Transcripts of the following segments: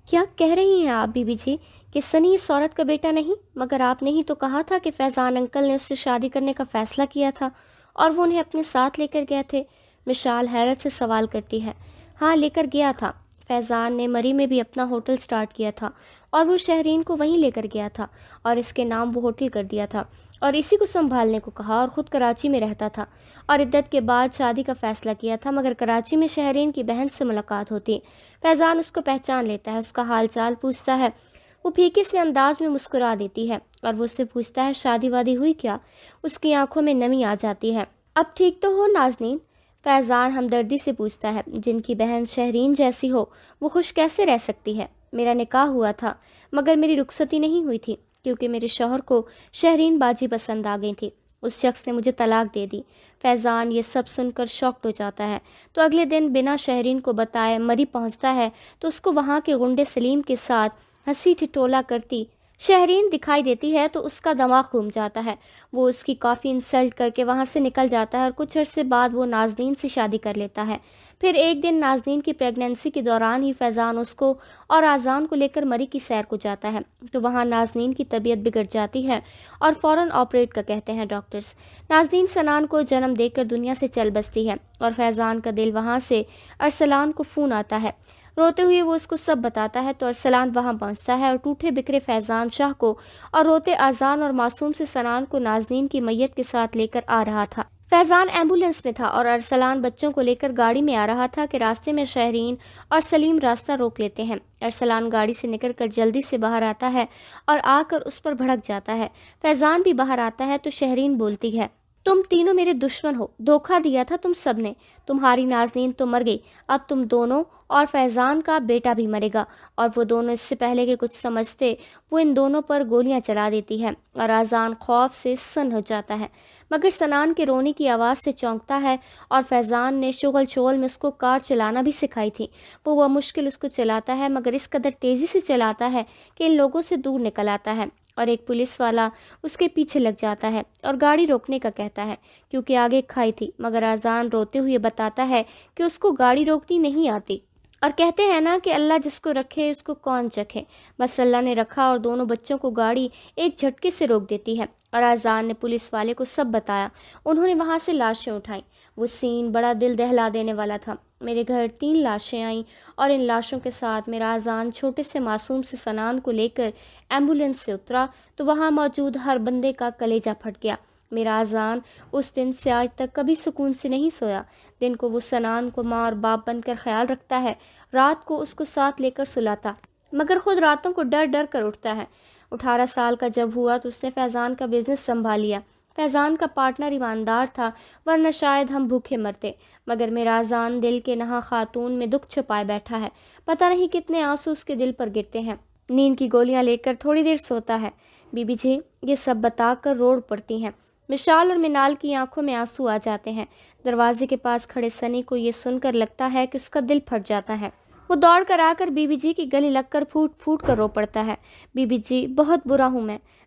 کیا کہہ رہی ہیں آپ بیوی جی کہ سنی اس عورت کا بیٹا نہیں؟ مگر آپ نے ہی تو کہا تھا کہ فیضان انکل نے اس سے شادی کرنے کا فیصلہ کیا تھا اور وہ انہیں اپنے ساتھ لے کر گئے تھے۔ مشال حیرت سے سوال کرتی ہے۔ ہاں، لے کر گیا تھا۔ فیضان نے مری میں بھی اپنا ہوٹل سٹارٹ کیا تھا اور وہ شہرین کو وہیں لے کر گیا تھا اور اس کے نام وہ ہوٹل کر دیا تھا اور اسی کو سنبھالنے کو کہا اور خود کراچی میں رہتا تھا اور عدت کے بعد شادی کا فیصلہ کیا تھا، مگر کراچی میں شہرین کی بہن سے ملاقات ہوتی۔ فیضان اس کو پہچان لیتا ہے، اس کا حال چال پوچھتا ہے، وہ پھیکے سے انداز میں مسکرا دیتی ہے اور وہ اس سے پوچھتا ہے شادی وادی ہوئی کیا؟ اس کی آنکھوں میں نمی آ جاتی ہے۔ اب ٹھیک تو ہو نازنین؟ فیضان ہمدردی سے پوچھتا ہے۔ جن کی بہن شہرین جیسی ہو وہ خوش کیسے رہ سکتی ہے؟ میرا نکاح ہوا تھا مگر میری رخصتی نہیں ہوئی تھی کیونکہ میرے شوہر کو شہرین باجی پسند آ گئی تھی، اس شخص نے مجھے طلاق دے دی۔ فیضان یہ سب سن کر شاکڈ ہو جاتا ہے تو اگلے دن بنا شہرین کو بتائے مری پہنچتا ہے تو اس کو وہاں کے غنڈے سلیم کے ساتھ ہنسی ٹھٹولا کرتی شہرین دکھائی دیتی ہے تو اس کا دماغ گھوم جاتا ہے۔ وہ اس کی کافی انسلٹ کر کے وہاں سے نکل جاتا ہے اور کچھ عرصے بعد وہ نازنین سے شادی کر لیتا ہے۔ پھر ایک دن نازنین کی پریگننسی کے دوران ہی فیضان اس کو اور آذان کو لے کر مری کی سیر کو جاتا ہے تو وہاں نازنین کی طبیعت بگڑ جاتی ہے اور فوراً آپریٹ کا کہتے ہیں ڈاکٹرز۔ نازنین سنان کو جنم دے کر دنیا سے چل بستی ہے اور فیضان کا دل وہاں سے ارسلان کو فون آتا ہے۔ روتے ہوئے وہ اس کو سب بتاتا ہے تو ارسلان وہاں پہنچتا ہے اور ٹوٹے بکھرے فیضان شاہ کو اور روتے آذان اور معصوم سے سنان کو نازنین کی میت کے ساتھ لے کر آ رہا تھا۔ فیضان ایمبولینس میں تھا اور ارسلان بچوں کو لے کر گاڑی میں آ رہا تھا کہ راستے میں شہرین اور سلیم راستہ روک لیتے ہیں۔ ارسلان گاڑی سے نکل کر جلدی سے باہر آتا ہے اور آ کر اس پر بھڑک جاتا ہے۔ فیضان بھی باہر آتا ہے تو شہرین بولتی ہے، تم تینوں میرے دشمن ہو، دھوکہ دیا تھا تم سب نے، تمہاری نازنین تو مر گئی، اب تم دونوں اور فیضان کا بیٹا بھی مرے گا۔ اور وہ دونوں اس سے پہلے کہ کچھ سمجھتے وہ ان دونوں پر گولیاں چلا دیتی ہے اور آذان خوف سے سن ہو جاتا ہے مگر سنان کے رونے کی آواز سے چونکتا ہے اور فیضان نے شغل شغل میں اس کو کار چلانا بھی سکھائی تھی۔ وہ مشکل اس کو چلاتا ہے مگر اس قدر تیزی سے چلاتا ہے کہ ان لوگوں سے دور نکل آتا ہے اور ایک پولیس والا اس کے پیچھے لگ جاتا ہے اور گاڑی روکنے کا کہتا ہے کیونکہ آگے کھائی تھی، مگر آذان روتے ہوئے بتاتا ہے کہ اس کو گاڑی روکنی نہیں آتی اور کہتے ہیں نا کہ اللہ جس کو رکھے اس کو کون چکھے، بس اللہ نے رکھا اور دونوں بچوں کو گاڑی ایک جھٹکے سے روک دیتی ہے اور آذان نے پولیس والے کو سب بتایا۔ انہوں نے وہاں سے لاشیں اٹھائیں۔ وہ سین بڑا دل دہلا دینے والا تھا۔ میرے گھر 3 لاشیں آئیں اور ان لاشوں کے ساتھ میرا آذان چھوٹے سے معصوم سے سنان کو لے کر ایمبولینس سے اترا تو وہاں موجود ہر بندے کا کلیجہ پھٹ گیا۔ میرا آذان اس دن سے آج تک کبھی سکون سے نہیں سویا۔ دن کو وہ سنان کو ماں اور باپ بن کر خیال رکھتا ہے، رات کو اس کو ساتھ لے کر سلاتا مگر خود راتوں کو ڈر ڈر کر اٹھتا ہے۔ 18 سال کا جب ہوا تو اس نے فیضان کا بزنس سنبھال لیا۔ فیضان کا پارٹنر ایماندار تھا ورنہ شاید ہم بھوکے مرتے، مگر میرا آذان دل کے نہاں خاتون میں دکھ چھپائے بیٹھا ہے، پتہ نہیں کتنے آنسو اس کے دل پر گرتے ہیں۔ نیند کی گولیاں لے کر تھوڑی دیر سوتا ہے۔ بی بی جی یہ سب بتا کر روڑ پڑتی ہیں۔ مشال اور منال کی آنکھوں میں آنسو آ جاتے ہیں۔ دروازے کے پاس کھڑے سنی کو یہ سن کر لگتا ہے کہ اس کا دل پھٹ جاتا ہے۔ وہ دوڑ کر آ کر بی بی جی کی گلے لگ کر پھوٹ پھوٹ کر رو پڑتا ہے۔ بی بی جی بہت برا ہوں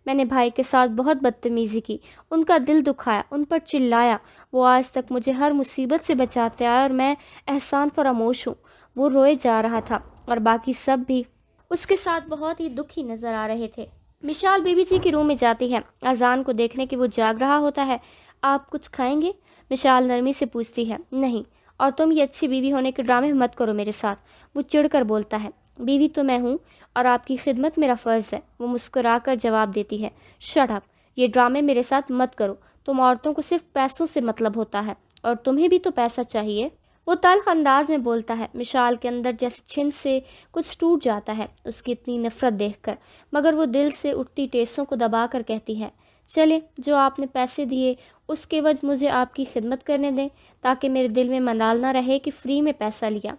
میں نے بھائی کے ساتھ بہت بدتمیزی کی، ان کا دل دکھایا، ان پر چلایا، وہ آج تک مجھے ہر مصیبت سے بچاتے آئے اور میں احسان فراموش ہوں۔ وہ روئے جا رہا تھا اور باقی سب بھی اس کے ساتھ بہت ہی دکھی نظر آ رہے تھے۔ مشال بی بی جی کے روم میں جاتی ہے۔ آذان کو دیکھنے کہ وہ جاگ رہا ہوتا ہے۔ آپ کچھ کھائیں گے؟ مشال نرمی سے پوچھتی ہے۔ نہیں، اور تم یہ اچھی بیوی ہونے کے ڈرامے مت کرو میرے ساتھ، وہ چڑھ کر بولتا ہے۔ بیوی تو میں ہوں اور آپ کی خدمت میرا فرض ہے، وہ مسکرا کر جواب دیتی ہے۔ شٹ اپ، یہ ڈرامے میرے ساتھ مت کرو، تم عورتوں کو صرف پیسوں سے مطلب ہوتا ہے اور تمہیں بھی تو پیسہ چاہیے، وہ تلخ انداز میں بولتا ہے۔ مشال کے اندر جیسے چھن سے کچھ ٹوٹ جاتا ہے اس کی اتنی نفرت دیکھ کر، مگر وہ دل سے اٹھتی ٹیسوں کو دبا کر کہتی ہے، چلے جو آپ نے پیسے دیے اس کے وجہ مجھے آپ کی خدمت کرنے دیں تاکہ میرے دل میں ملال نہ رہے کہ فری میں پیسہ لیا۔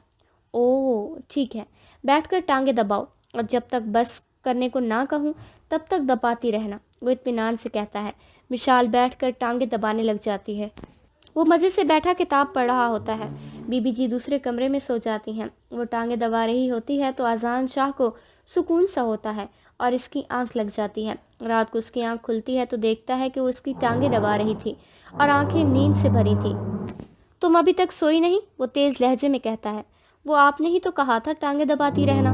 اوہ ٹھیک ہے، بیٹھ کر ٹانگیں دباؤ اور جب تک بس کرنے کو نہ کہوں تب تک دباتی رہنا، وہ اطمینان سے کہتا ہے۔ مشال بیٹھ کر ٹانگیں دبانے لگ جاتی ہے۔ وہ مزے سے بیٹھا کتاب پڑھ رہا ہوتا ہے۔ بی بی جی دوسرے کمرے میں سو جاتی ہیں۔ وہ ٹانگیں دبا رہی ہوتی ہے تو آذان شاہ کو سکون سا ہوتا ہے اور اس کی آنکھ لگ جاتی ہے۔ رات کو اس کی آنکھ کھلتی ہے تو دیکھتا ہے کہ وہ اس کی ٹانگیں دبا رہی تھی اور آنکھیں نیند سے بھری تھی۔ تم ابھی تک سوئی نہیں؟ وہ تیز لہجے میں کہتا ہے۔ وہ آپ نے ہی تو کہا تھا ٹانگیں دباتی رہنا۔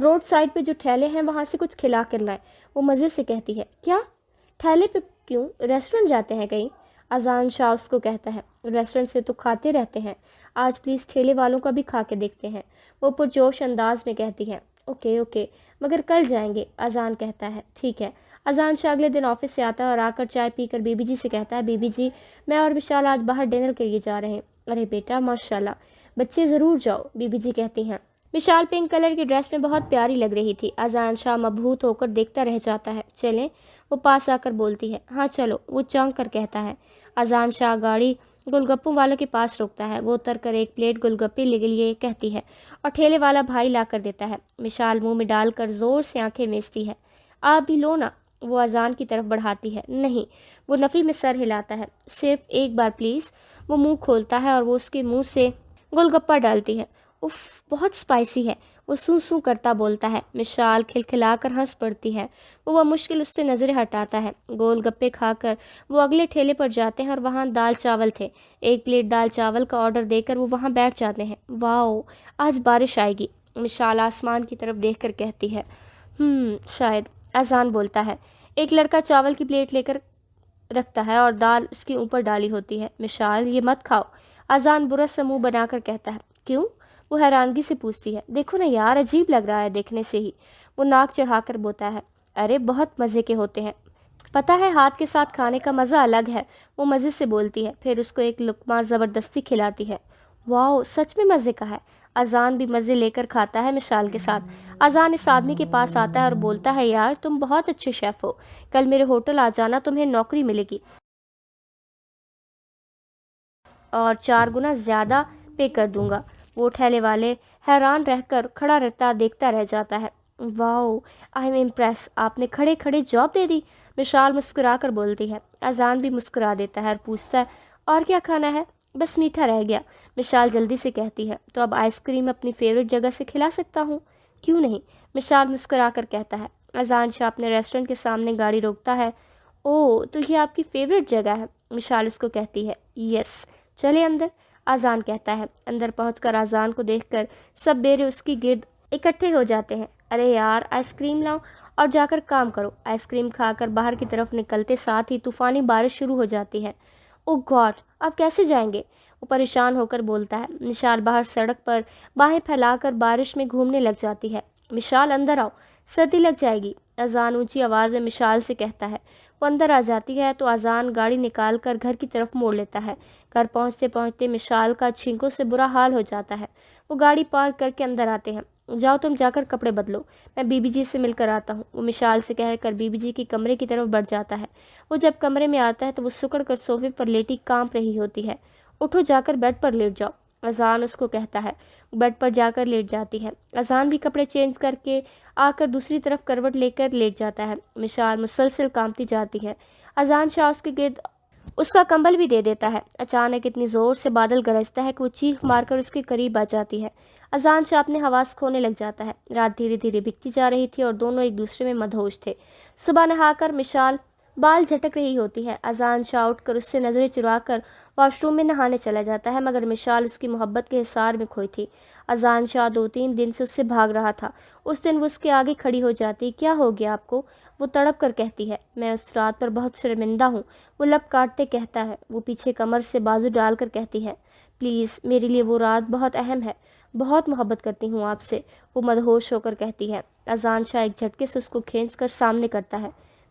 روڈ سائڈ پہ جو ٹھیلے ہیں وہاں سے کچھ کھلا کر لائیں۔ وہ مزے سے کہتی ہے، کیا ٹھیلے پہ کیوں، ریسٹورنٹ جاتے ہیں کہیں؟ اذان شاہ اس کو کہتا ہے، ریسٹورنٹ سے تو کھاتے رہتے ہیں، آج پلیز ٹھیلے والوں کا بھی کھا کے دیکھتے ہیں۔ وہ پرجوش انداز میں کہتی ہے، اوکے اوکے، مگر کل جائیں گے۔ اذان کہتا ہے، ٹھیک ہے۔ اذان شاہ اگلے دن آفس سے آتا ہے اور آ کر چائے پی کر بی بی جی سے کہتا ہے، بی بی جی میں اور وشال آج باہر ڈنر کے لیے جا رہے ہیں۔ ارے بیٹا ماشاءاللہ، بچے ضرور جاؤ، بی بی جی کہتی ہیں۔ وشال پنک کلر کی ڈریس میں بہت پیاری لگ رہی تھی۔ اذان شاہ مبہوت ہو کر دیکھتا رہ جاتا ہے، چلیں؟ وہ پاس آ کر بولتی ہے، ہاں چلو، وہ چونک کر کہتا ہے۔ اذان شاہ گاڑی گل گپوں والوں کے پاس روکتا ہے، وہ اتر کر ایک پلیٹ گل گپے لے لیے کہتی ہے اور ٹھیلے والا بھائی لا کر دیتا ہے۔ وشال منہ میں ڈال کر زور سے آنکھیں میچتی ہے، آپ بھی لو نا۔ وہ اذان کی طرف بڑھاتی ہے، نہیں۔ وہ نفی میں سر ہلاتا ہے، صرف ایک بار پلیز۔ وہ منہ کھولتا ہے اور وہ اس کے منہ سے گل گپا ڈالتی ہے، اف بہت اسپائسی ہے، وہ سو سو کرتا بولتا ہے۔ مشال کھلکھلا کر ہنس پڑتی ہے۔ وہ مشکل اس سے نظریں ہٹاتا ہے۔ گول گپے کھا کر وہ اگلے ٹھیلے پر جاتے ہیں اور وہاں دال چاول تھے۔ ایک پلیٹ دال چاول کا آرڈر دے کر وہ وہاں بیٹھ جاتے ہیں۔ واؤ، آج بارش آئے گی، مشال آسمان کی طرف دیکھ کر کہتی ہے۔ شاید، اذان بولتا ہے۔ ایک لڑکا چاول کی پلیٹ لے کر رکھتا ہے اور دال اس کے اوپر ڈالی ہوتی ہے۔ مشال، یہ مت کھاؤ، اذان برا سا منہ بنا کر کہتا ہے۔ کیوں؟ وہ حیرانگی سے پوچھتی ہے۔ دیکھو نا یار، عجیب لگ رہا ہے دیکھنے سے ہی۔ وہ ناک چڑھا کر بولتا ہے، ارے بہت مزے کے ہوتے ہیں، پتہ ہے ہاتھ کے ساتھ کھانے کا مزہ الگ ہے۔ وہ مزے سے بولتی ہے، پھر اس کو ایک لقمہ زبردستی کھلاتی ہے۔ واؤ، سچ میں مزے کا ہے۔ اذان بھی مزے لے کر کھاتا ہے مشال کے ساتھ۔ اذان اس آدمی کے پاس آتا ہے اور بولتا ہے، یار تم بہت اچھے شیف ہو، کل میرے ہوٹل آ جانا، تمہیں نوکری ملے گی اور 4 گنا زیادہ پے کر دوں گا۔ وہ ٹھیلے والے حیران رہ کر کھڑا رہتا دیکھتا رہ جاتا ہے۔ واؤ، آئی ایم امپریس، آپ نے کھڑے کھڑے جاب دے دی۔ مشال مسکرا کر بولتی ہے۔ اذان بھی مسکرا دیتا ہے اور پوچھتا ہے، اور کیا کھانا ہے؟ بس میٹھا رہ گیا، مشال جلدی سے کہتی ہے۔ تو اب آئس کریم اپنی فیوریٹ جگہ سے کھلا سکتا ہوں؟ کیوں نہیں، مشال مسکرا کر کہتا ہے۔ اذان شاہ اپنے ریسٹورنٹ کے سامنے گاڑی روکتا ہے۔ اوہ، تو یہ آپ کی فیوریٹ جگہ ہے؟ مشال اس کو کہتی ہے، یس، چلے اندر؟ اذان کہتا ہے۔ اندر پہنچ کر اذان کو دیکھ کر سب بیرے اس کی گرد اکٹھے ہو جاتے ہیں۔ ارے یار، آئس کریم لاؤ اور جا کر کام کرو۔ آئس کریم کھا کر باہر کی طرف نکلتے ساتھ ہی طوفانی بارش شروع ہو جاتی ہے۔ او گاڈ، اب کیسے جائیں گے؟ وہ پریشان ہو کر بولتا ہے۔ مشال باہر سڑک پر باہیں پھیلا کر بارش میں گھومنے لگ جاتی ہے۔ مشال اندر آؤ، سردی لگ جائے گی، اذان اونچی آواز میں مشال سے کہتا ہے۔ وہ اندر آ جاتی ہے تو اذان گاڑی نکال کر گھر کی طرف موڑ لیتا ہے۔ گھر پہنچتے پہنچتے مشال کا چھینکوں سے برا حال ہو جاتا ہے۔ وہ گاڑی پارک کر کے اندر آتے ہیں۔ جاؤ تم جا کر کپڑے بدلو، میں بی بی جی سے مل کر آتا ہوں۔ وہ مشال سے کہہ کر بی بی جی کے کمرے کی طرف بڑھ جاتا ہے۔ وہ جب کمرے میں آتا ہے تو وہ سکڑ کر صوفے پر لیٹی کانپ رہی ہوتی ہے۔ اٹھو، جا کر بیڈ پر لیٹ جاؤ، اذان اس کو کہتا ہے۔ بیڈ پر جا کر لیٹ جاتی ہے۔ اذان بھی کپڑے چینج کر کے آ کر دوسری طرف کروٹ لے کر لیٹ جاتا ہے۔ مشال مسلسل کانپتی جاتی ہے۔ اذان شاہ اس کے گرد اس کا کمبل بھی دے دیتا ہے۔ اچانک اتنی زور سے بادل گرجتا ہے کہ وہ چیخ مار کر اس کے قریب آ جاتی ہے۔ اذان شاہ اپنے حواس کھونے لگ جاتا ہے۔ رات دھیرے دھیرے بکتی جا رہی تھی اور دونوں ایک دوسرے میں مدہوش تھے۔ صبح نہا کر مشال بال جھٹک رہی ہوتی ہے۔ اذان شاہ اٹھ کر اس سے نظریں چرا کر واش روم میں نہانے چلا جاتا ہے، مگر مشال اس کی محبت کے حصار میں کھوئی تھی۔ اذان شاہ 2-3 دن سے اس سے بھاگ رہا تھا۔ اس دن وہ اس کے آگے کھڑی ہو جاتی۔ کیا ہو گیا آپ کو؟ وہ تڑپ کر کہتی ہے، میں اس رات پر بہت شرمندہ ہوں۔ وہ لب کاٹتے کہتا ہے۔ وہ پیچھے کمر سے بازو ڈال کر کہتی ہے، پلیز میرے لیے وہ رات بہت اہم ہے، بہت محبت کرتی ہوں آپ سے۔ وہ مدہوش ہو کر کہتی ہے۔ اذان شاہ ایک جھٹکے سے اس کو کھینچ کر سامنے کرتا ہے۔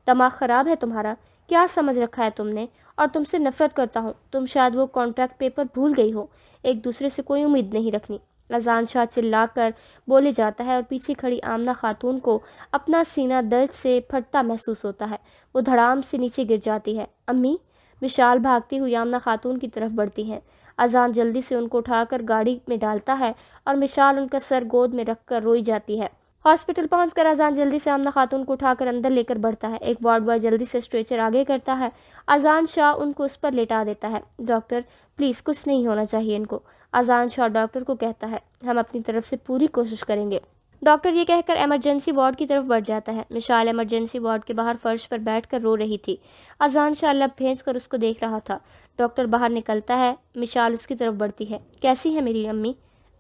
دماغ خراب ہے تمہارا؟ کیا سمجھ رکھا ہے تم نے؟ اور تم سے نفرت کرتا ہوں۔ تم شاید وہ کانٹریکٹ پیپر بھول گئی ہو۔ ایک دوسرے سے کوئی امید نہیں رکھنی۔ اذان شاہ چلا کر بولے جاتا ہے اور پیچھے کھڑی آمنہ خاتون کو اپنا سینہ درد سے پھٹتا محسوس ہوتا ہے۔ وہ دھڑام سے نیچے گر جاتی ہے۔ امی؟ مشال بھاگتی ہوئی آمنہ خاتون کی طرف بڑھتی ہے۔ اذان جلدی سے ان کو اٹھا کر گاڑی میں ڈالتا ہے اور مشال ان کا سر گود میں رکھ کر روئی جاتی ہے۔ ہاسپٹل پہنچ کر اذان جلدی سے آمنہ خاتون کو اٹھا کر اندر لے کر بڑھتا ہے۔ ایک وارڈ بوائے جلدی سے اسٹریچر آگے کرتا ہے۔ اذان شاہ ان کو اس پر لیٹا دیتا ہے۔ ڈاکٹر پلیز، کچھ نہیں ہونا چاہیے ان کو، اذان شاہ ڈاکٹر کو کہتا ہے۔ ہم اپنی طرف سے پوری کوشش کریں گے۔ ڈاکٹر یہ کہہ کر ایمرجنسی وارڈ کی طرف بڑھ جاتا ہے۔ مشال ایمرجنسی وارڈ کے باہر فرش پر بیٹھ کر رو رہی تھی۔ اذان شاہ لب بھیج کر اس کو دیکھ رہا تھا۔ ڈاکٹر باہر نکلتا ہے۔ مشال اس کی طرف بڑھتی ہے۔ کیسی ہے میری امی؟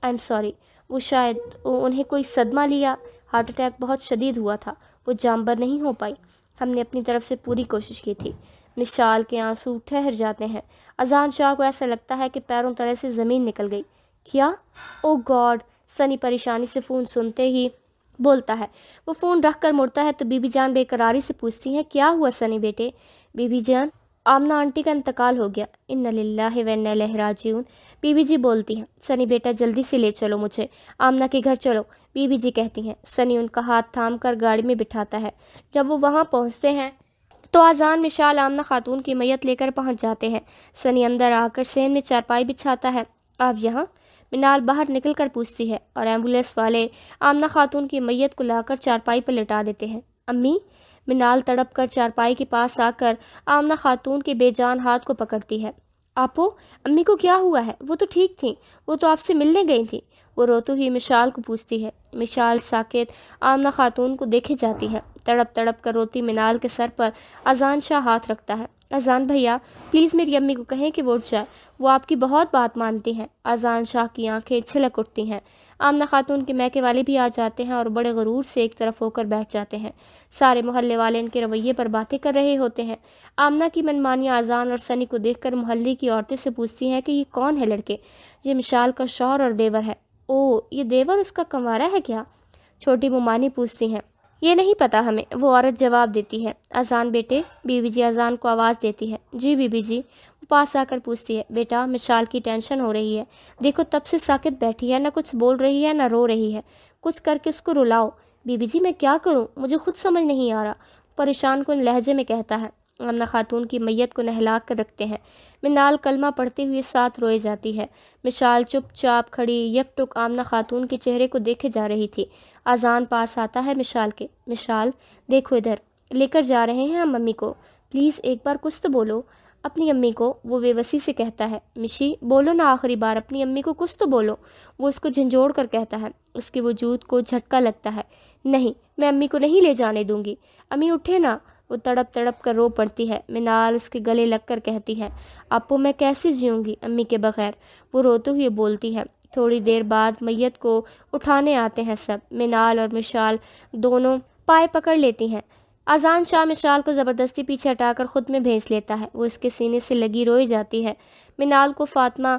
آئی ایم سوری، وہ شاید انہیں کوئی صدمہ لیا۔ ہارٹ اٹیک بہت شدید ہوا تھا، وہ جانبر نہیں ہو پائی۔ ہم نے اپنی طرف سے پوری کوشش کی تھی۔ مشال کے آنسو ٹھہر جاتے ہیں۔ اذان شاہ کو ایسا لگتا ہے کہ پیروں تلے سے زمین نکل گئی۔ کیا؟ او گاڈ! سنی پریشانی سے فون سنتے ہی بولتا ہے۔ وہ فون رکھ کر مڑتا ہے تو بی بی جان بے قراری سے پوچھتی ہیں، کیا ہوا سنی بیٹے؟ بی بی جان، آمنہ آنٹی کا انتقال ہو گیا۔ انا للہ و انا الیہ راجعون۔ بی بی جی بولتی ہیں، سنی بیٹا جلدی سے لے چلو مجھے، آمنہ کے گھر چلو۔ بی بی جی کہتی ہیں۔ سنی ان کا ہاتھ تھام کر گاڑی میں بٹھاتا ہے۔ جب وہ وہاں پہنچتے ہیں تو اذان مشال آمنہ خاتون کی میت لے کر پہنچ جاتے ہیں۔ سنی اندر آ کر سین میں چارپائی بچھاتا ہے۔ آپ یہاں؟ منال باہر نکل کر پوچھتی ہے اور ایمبولینس والے آمنہ خاتون کی میت کو لا کر چارپائی پر لٹا دیتے ہیں۔ امی؟ منال تڑپ کر چارپائی کے پاس آ کر آمنہ خاتون کے بے جان ہاتھ کو پکڑتی ہے۔ آپو، امی کو کیا ہوا ہے؟ وہ تو ٹھیک تھیں، وہ تو آپ سے ملنے گئی تھیں۔ وہ روتے ہوئی مشال کو پوچھتی ہے۔ مشال ساکت آمنہ خاتون کو دیکھے جاتی ہے۔ تڑپ تڑپ کر روتی منال کے سر پر اذان شاہ ہاتھ رکھتا ہے۔ اذان بھیا، پلیز میری امی کو کہیں کہ وہ اٹھ جائے، وہ آپ کی بہت بات مانتی ہیں۔ اذان شاہ کی آنکھیں چھلک اٹھتی ہیں۔ آمنہ خاتون کے میکے والے بھی آ جاتے ہیں اور بڑے غرور سے ایک طرف ہو کر بیٹھ جاتے ہیں۔ سارے محلے والے ان کے رویے پر باتیں کر رہے ہوتے ہیں۔ آمنہ کی منمانیاں اذان اور سنی کو دیکھ کر محلے کی عورتیں سے پوچھتی ہیں کہ یہ کون ہے لڑکے؟ یہ مشال کا شوہر اور دیور ہے۔ او، یہ دیور اس کا کنوارا ہے کیا؟ چھوٹی ممانی پوچھتی ہیں۔ یہ نہیں پتا ہمیں، وہ عورت جواب دیتی ہے۔ اذان بیٹے، بی بی جی اذان کو آواز دیتی ہے۔ جی بی بی جی۔ وہ پاس آ کر پوچھتی ہے، بیٹا مشال کی ٹینشن ہو رہی ہے، دیکھو تب سے ساکت بیٹھی ہے، نہ کچھ بول رہی ہے نہ رو رہی ہے، کچھ کر کے اس کو رلاؤ۔ بی بی جی میں کیا کروں، مجھے خود سمجھ نہیں آ رہا، پریشان کن لہجے میں کہتا ہے۔ آمنہ خاتون کی میت کو نہلا کر رکھتے ہیں۔ منال کلمہ پڑھتے ہوئے ساتھ روئے جاتی ہے۔ مشال چپ چاپ کھڑی یک ٹک آمنہ خاتون کے چہرے کو دیکھے جا رہی تھی۔ اذان پاس آتا ہے مشال کے۔ مشال دیکھو ادھر، لے کر جا رہے ہیں ہم امی کو، پلیز ایک بار کچھ تو بولو اپنی امی کو۔ وہ بے بسی سے کہتا ہے، مشی بولو نا آخری بار اپنی امی کو کچھ تو بولو۔ وہ اس کو جھنجھوڑ کر کہتا ہے۔ اس کے وجود کو جھٹکا لگتا ہے۔ نہیں، میں امی کو نہیں لے جانے دوں گی، امی اٹھے نا۔ وہ تڑپ تڑپ کر رو پڑتی ہے۔ منال اس کے گلے لگ کر کہتی ہے، اپو میں کیسے جیوں گی امی کے بغیر؟ وہ روتے ہوئے بولتی ہے۔ تھوڑی دیر بعد میت کو اٹھانے آتے ہیں سب۔ منال اور مشال دونوں پائے پکڑ لیتی ہیں۔ اذان شاہ مشال کو زبردستی پیچھے ہٹا کر خود میں بھیج لیتا ہے۔ وہ اس کے سینے سے لگی روئی جاتی ہے۔ منال کو فاطمہ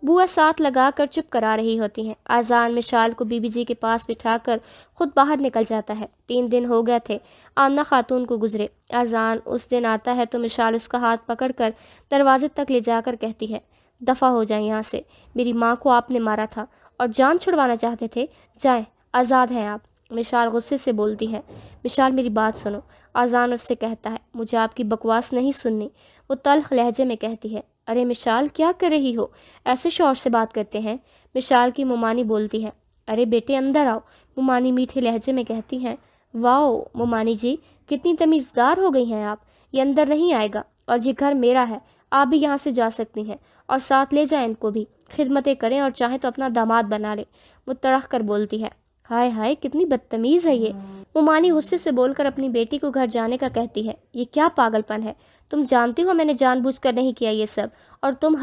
بوا ساتھ لگا کر چپ کرا رہی ہوتی ہیں۔ اذان مشال کو بی بی جی کے پاس بٹھا کر خود باہر نکل جاتا ہے۔ 3 دن ہو گئے تھے آمنہ خاتون کو گزرے۔ اذان اس دن آتا ہے تو مشال اس کا ہاتھ پکڑ کر دروازے تک لے جا کر کہتی ہے، دفع ہو جائیں یہاں سے، میری ماں کو آپ نے مارا تھا اور جان چھڑوانا چاہتے تھے، جائیں، آزاد ہیں آپ۔ مشال غصے سے بولتی ہے۔ مشال میری بات سنو، اذان اس سے کہتا ہے، مجھے آپ کی بکواس نہیں سننی۔ وہ تلخ لہجے میں کہتی ہے، ارے مشال کیا کر رہی ہو، ایسے شوہر سے بات کرتے ہیں؟ مشال کی ممانی بولتی ہے، ارے بیٹے اندر آؤ۔ ممانی میٹھے لہجے میں کہتی ہیں، واؤ ممانی جی کتنی تمیزدار ہو گئی ہیں آپ، یہ اندر نہیں آئے گا اور یہ گھر میرا ہے، آپ بھی یہاں سے جا سکتی ہیں اور ساتھ لے جائیں ان کو بھی، خدمتیں کریں اور چاہیں تو اپنا داماد بنا لیں۔ وہ تڑخ کر بولتی ہے، ہائے ہائے کتنی بدتمیز ہے یہ۔ ممانی غصے سے بول کر اپنی بیٹی کو گھر جانے کا کہتی ہے، یہ کیا پاگل پن ہے، تم جانتی ہو میں نے جان بوجھ کر نہیں کیا یہ سب، اور تم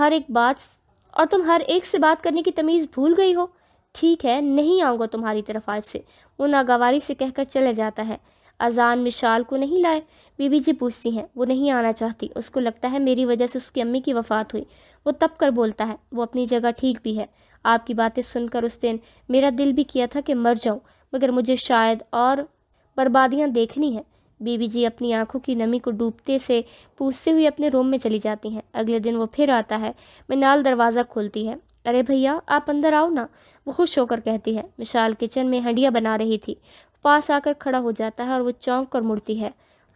ہر ایک سے بات کرنے کی تمیز بھول گئی ہو۔ ٹھیک ہے، نہیں آؤں گا تمہاری طرف آج سے۔ وہ ناگواری سے کہہ کر چلے جاتا ہے۔ اذان مشال کو نہیں لائے؟ بی بی جی پوچھتی ہیں۔ وہ نہیں آنا چاہتی، اس کو لگتا ہے میری وجہ سے اس کی امی کی وفات ہوئی۔ وہ تب کر بولتا ہے، وہ اپنی جگہ ٹھیک بھی ہے، آپ کی باتیں سن کر اس دن میرا دل بھی کیا تھا کہ مر جاؤں، مگر مجھے شاید اور بربادیاں دیکھنی ہیں۔ بی بی جی اپنی آنکھوں کی نمی کو ڈوبتے سے پوچھتے ہوئے اپنے روم میں چلی جاتی ہیں۔ اگلے دن وہ پھر آتا ہے۔ منال دروازہ کھولتی ہے، ارے بھیا آپ اندر آؤ نا، وہ خوش ہو کر کہتی ہے۔ مشال کچن میں ہنڈیاں بنا رہی تھی، پاس آ کر کھڑا ہو جاتا ہے اور وہ چونک کر مڑتی ہے۔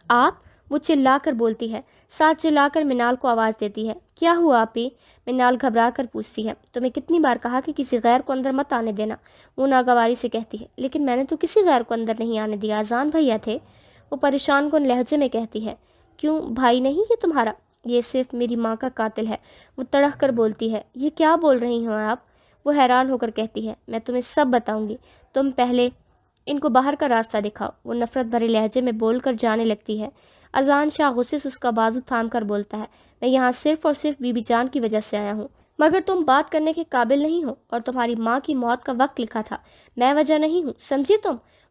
آپ؟ وہ چلا کر بولتی ہے، ساتھ چلا کر منال کو آواز دیتی ہے، کیا ہوا آپی؟ منال گھبرا کر پوچھتی ہے، تمہیں کتنی بار کہا کہ کسی غیر کو اندر مت آنے دینا؟ وہ ناگواری سے کہتی ہے، لیکن میں نے تو کسی غیر کو اندر نہیں آنے دیا، اذان بھیا تھے۔ وہ پریشان کن لہجے میں کہتی ہے، کیوں بھائی نہیں یہ تمہارا؟ یہ صرف میری ماں کا قاتل ہے۔ وہ تڑخ کر بولتی ہے، یہ کیا بول رہی ہوں آپ؟ وہ حیران ہو کر کہتی ہے، میں تمہیں سب بتاؤں گی، تم پہلے ان کو باہر کا راستہ دکھاؤ۔ وہ نفرت بھرے لہجے میں بول کر جانے لگتی ہے۔ اذان شاہ غصے سے اس کا بازو تھام کر بولتا ہے، میں یہاں صرف اور صرف بی بی جان کی وجہ سے آیا ہوں، مگر تم بات کرنے کے قابل نہیں ہو، اور تمہاری ماں کی موت کا وقت لکھا تھا، میں وجہ نہیں ہوں، سمجھی تم؟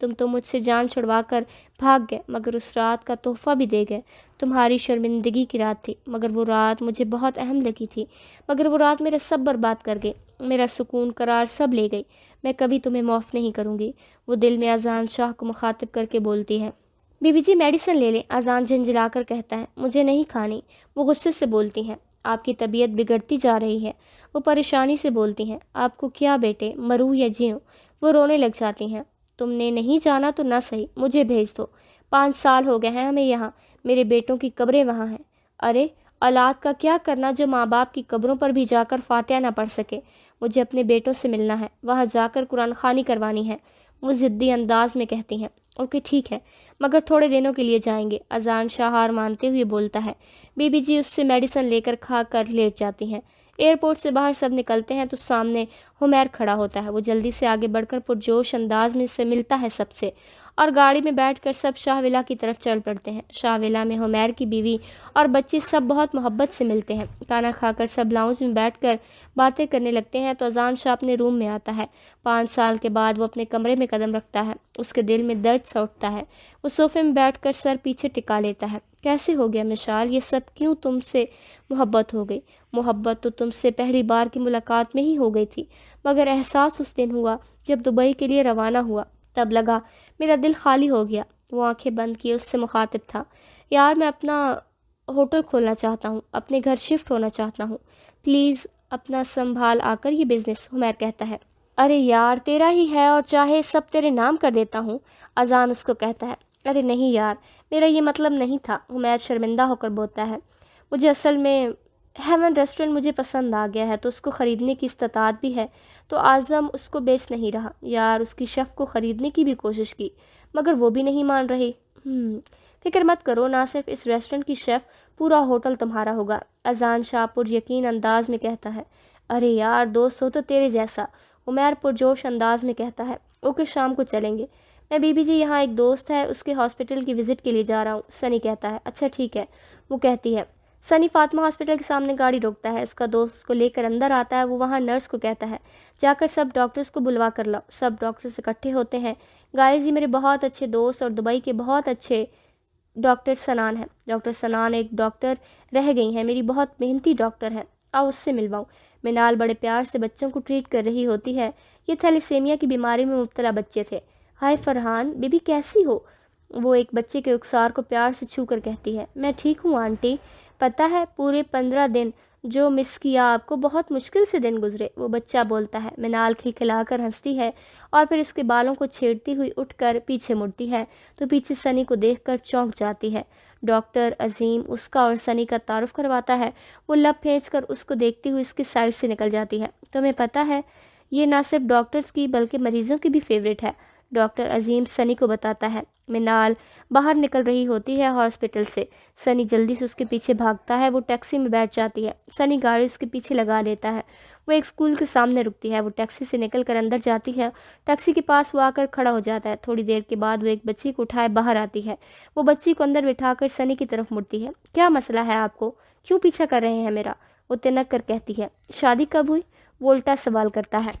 تم تو مجھ سے جان چھڑوا کر بھاگ گئے، مگر اس رات کا تحفہ بھی دے گئے۔ تمہاری شرمندگی کی رات تھی، مگر وہ رات مجھے بہت اہم لگی تھی، مگر وہ رات میرا سب برباد کر گئی، میرا سکون قرار سب لے گئی۔ میں کبھی تمہیں معاف نہیں کروں گی۔ وہ دل میں اذان شاہ کو مخاطب کر کے بولتی ہے۔ بی بی جی میڈیسن لے لیں، اذان جھنجھلا کر کہتا ہے۔ مجھے نہیں کھانی۔ وہ غصے سے بولتی ہیں۔ آپ کی طبیعت بگڑتی جا رہی ہے۔ وہ پریشانی سے بولتی ہیں۔ آپ کو کیا بیٹے، مروں یا جیوں؟ وہ رونے لگ جاتی ہیں۔ تم نے نہیں جانا تو نہ صحیح، مجھے بھیج دو۔ 5 سال ہو گئے ہیں ہمیں یہاں، میرے بیٹوں کی قبریں وہاں ہیں۔ ارے اولاد کا کیا کرنا جو ماں باپ کی قبروں پر بھی جا کر فاتحہ نہ پڑھ سکے؟ مجھے اپنے بیٹوں سے ملنا ہے، وہاں جا کر قرآن خوانی کروانی ہے۔ وہ ضدی انداز میں کہتی ہیں۔ اوکے ٹھیک ہے، مگر تھوڑے دنوں کے لیے جائیں گے۔ اذان شاہ ہار مانتے ہوئے بولتا ہے۔ بی بی جی اس سے میڈیسن لے کر کھا کر لیٹ جاتی ہیں۔ ایئرپورٹ سے باہر سب نکلتے ہیں تو سامنے حمیر کھڑا ہوتا ہے۔ وہ جلدی سے آگے بڑھ کر پرجوش انداز میں سے ملتا ہے سب سے، اور گاڑی میں بیٹھ کر سب شاہ ولا کی طرف چل پڑتے ہیں۔ شاہ ولا میں حمیر کی بیوی اور بچے سب بہت محبت سے ملتے ہیں۔ کھانا کھا کر سب لاؤنج میں بیٹھ کر باتیں کرنے لگتے ہیں تو اذان شاہ اپنے روم میں آتا ہے۔ 5 سال کے بعد وہ اپنے کمرے میں قدم رکھتا ہے۔ اس کے دل میں درد سا اٹھتا ہے۔ وہ صوفے میں بیٹھ کر سر پیچھے ٹکا لیتا ہے۔ کیسے ہو گیا مشال، یہ سب کیوں؟ تم سے محبت ہو گئی۔ محبت تو تم سے پہلی بار کی ملاقات میں ہی ہو گئی تھی، مگر احساس اس دن ہوا جب دبئی کے لیے روانہ ہوا، تب لگا میرا دل خالی ہو گیا۔ وہ آنکھیں بند کیے اس سے مخاطب تھا۔ یار میں اپنا ہوٹل کھولنا چاہتا ہوں، اپنے گھر شفٹ ہونا چاہتا ہوں، پلیز اپنا سنبھال آ کر یہ بزنس۔ حمیر کہتا ہے۔ ارے یار تیرا ہی ہے اور چاہے سب تیرے نام کر دیتا ہوں۔ اذان اس کو کہتا ہے۔ ارے نہیں یار، میرا یہ مطلب نہیں تھا۔ حمیر شرمندہ ہو کر بولتا ہے۔ مجھے اصل میں ہیون ریسٹورنٹ مجھے پسند آ گیا ہے تو اس کو خریدنے کی استطاعت بھی ہے، تو اعظم اس کو بیچ نہیں رہا۔ یار اس کی شیف کو خریدنے کی بھی کوشش کی، مگر وہ بھی نہیں مان رہی۔ فکر مت کرو، نہ صرف اس ریسٹورنٹ کی شیف، پورا ہوٹل تمہارا ہوگا۔ اذان شاہ پر یقین انداز میں کہتا ہے۔ ارے یار دوست ہو تو تیرے جیسا، عمیر پرجوش انداز میں کہتا ہے۔ اوکے شام کو چلیں گے۔ میں بی بی جی یہاں ایک دوست ہے، اس کے ہاسپٹل کی وزٹ کے لیے جا رہا ہوں۔ سنی کہتا ہے۔ اچھا ٹھیک ہے۔ وہ کہتی ہے۔ سنی فاطمہ ہاسپٹل کے سامنے گاڑی روکتا ہے، اس کا دوست اس کو لے کر اندر آتا ہے۔ وہ وہاں نرس کو کہتا ہے جا کر سب ڈاکٹرز کو بلوا کر لاؤ۔ سب ڈاکٹرز اکٹھے ہوتے ہیں۔ گائز یہ میرے بہت اچھے دوست اور دبئی کے بہت اچھے ڈاکٹر سنان ہیں۔ ڈاکٹر سنان ایک ڈاکٹر رہ گئی ہیں، میری بہت محنتی ڈاکٹر ہیں، آؤ اس سے ملواؤں۔ منال بڑے پیار سے بچوں کو ٹریٹ کر رہی ہوتی ہے۔ یہ تھیلیسیمیا کی بیماری میں مبتلا بچے تھے۔ ہائے فرحان بی بی کیسی ہو؟ وہ ایک بچے کے رخسار کو پیار سے چھو کر کہتی ہے۔ میں ٹھیک ہوں آنٹی، پتہ ہے پورے 15 دن جو مس کیا آپ کو، بہت مشکل سے دن گزرے۔ وہ بچہ بولتا ہے۔ منال کھلکھلا کر ہنستی ہے اور پھر اس کے بالوں کو چھیڑتی ہوئی اٹھ کر پیچھے مڑتی ہے تو پیچھے سنی کو دیکھ کر چونک جاتی ہے۔ ڈاکٹر عظیم اس کا اور سنی کا تعارف کرواتا ہے۔ وہ لب پھینچ کر اس کو دیکھتی ہوئی اس کی سائڈ سے نکل جاتی ہے۔ تمہیں پتہ ہے یہ نہ صرف ڈاکٹرز کی بلکہ مریضوں کی بھی فیوریٹ ہے، ڈاکٹر عظیم سنی کو بتاتا ہے۔ منال باہر نکل رہی ہوتی ہے ہاسپٹل سے۔ سنی جلدی سے اس کے پیچھے بھاگتا ہے۔ وہ ٹیکسی میں بیٹھ جاتی ہے۔ سنی گاڑی اس کے پیچھے لگا دیتا ہے۔ وہ ایک اسکول کے سامنے رکتی ہے۔ وہ ٹیکسی سے نکل کر اندر جاتی ہے۔ ٹیکسی کے پاس وہ آ کر کھڑا ہو جاتا ہے۔ تھوڑی دیر کے بعد وہ ایک بچی کو اٹھائے باہر آتی ہے۔ وہ بچی کو اندر بٹھا کر سنی کی طرف مڑتی ہے۔ کیا مسئلہ ہے آپ کو؟ کیوں پیچھا کر رہے ہیں میرا؟ وہ تنک کر کہتی ہے۔ شادی کب ہوئی؟ وہ الٹا سوال کرتا ہے۔